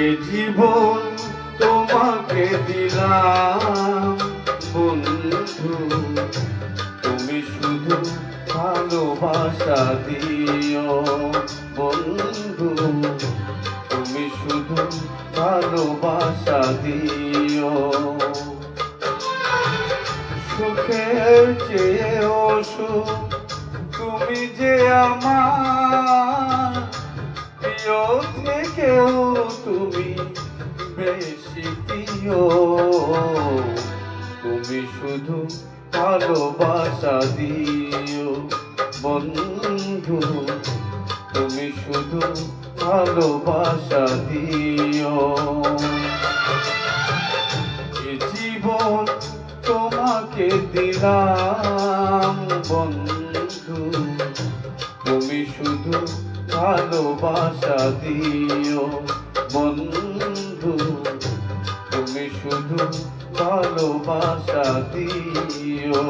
এ জীবন তোমাকে দিলাম বন্ধু, তুমি শুধু ভালোবাসা দিও বন্ধু, তুমি শুধু ভালোবাসা দিও। সুখের চেয়েও সুখ তুমি যে আমার প্রিয় থেকেও তুমি বেশি প্রিয়, তুমি শুধু ভালোবাসা দিও বন্ধু, তুমি শুধু ভালোবাসা দিও। এ জীবন তোমাকে দিলাম বন্ধু, তুমি শুধু ভালোবাসা দিও বন্ধু, তুমি শুধু ভালোবাসা দিও।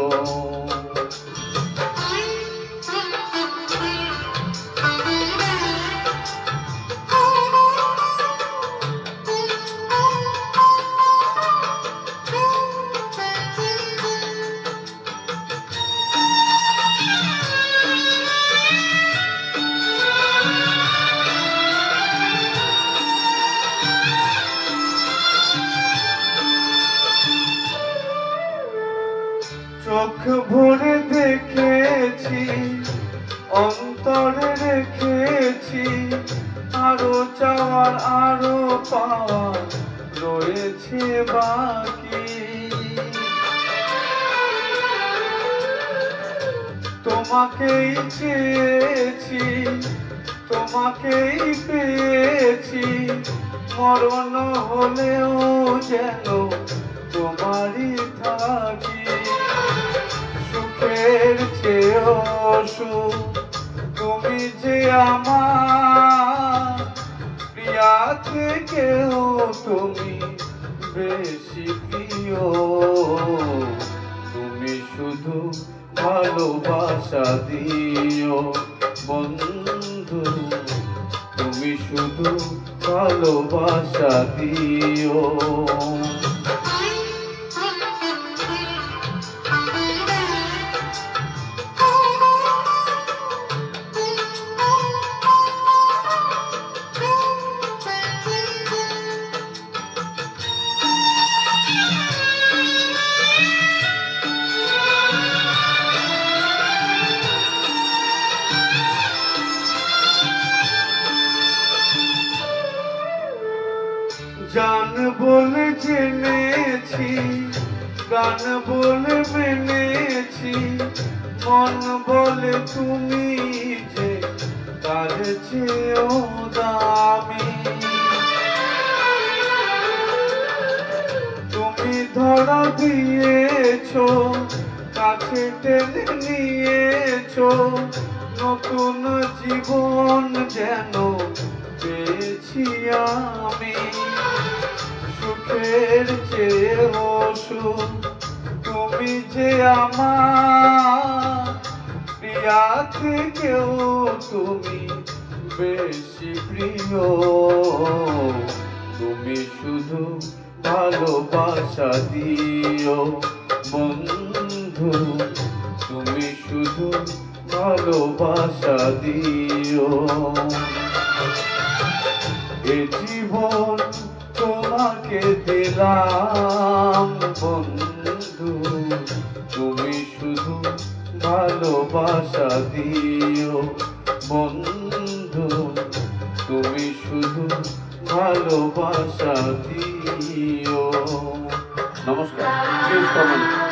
চোখ ভরে দেখেছি, অন্তরে রেখেছি, আরো চাওয়ার আরো পাওয়ার রয়েছে বাকি। তোমাকেই চেয়েছি, তোমাকেই পেয়েছি, মরণ হলেও যেন তোমারই থাকি। সুখের চেয়েও সুখ তুমি যে আমার প্রিয়া থেকেও তুমি বেশি প্রিয়, তুমি শুধু ভালোবাসা দিও বন্ধু, তুমি শুধু ভালোবাসা দিও। জান বলে জেনেছি, গান বলে মেনেছি, মন বলে তুমি যে তার চেয়েও দামি। তুমি ধরা দিয়েছো, কাছে টেনে নিয়েছো, নতুন জীবন যেন পেয়েছি আমি। সুখের চেয়েও সুখ তুমি যে আমার প্রিয়া থেকেও তুমি বেশি প্রিয়, তুমি শুধু ভালোবাসা দিও বন্ধু, তুমি শুধু ভালোবাসা দিও। এ জীবন তোমাকে দিলাম বন্ধু, তুমি শুধু ভালোবাসা দিও বন্ধু, তুমি শুধু ভালোবাসা দিও। নমস্কার।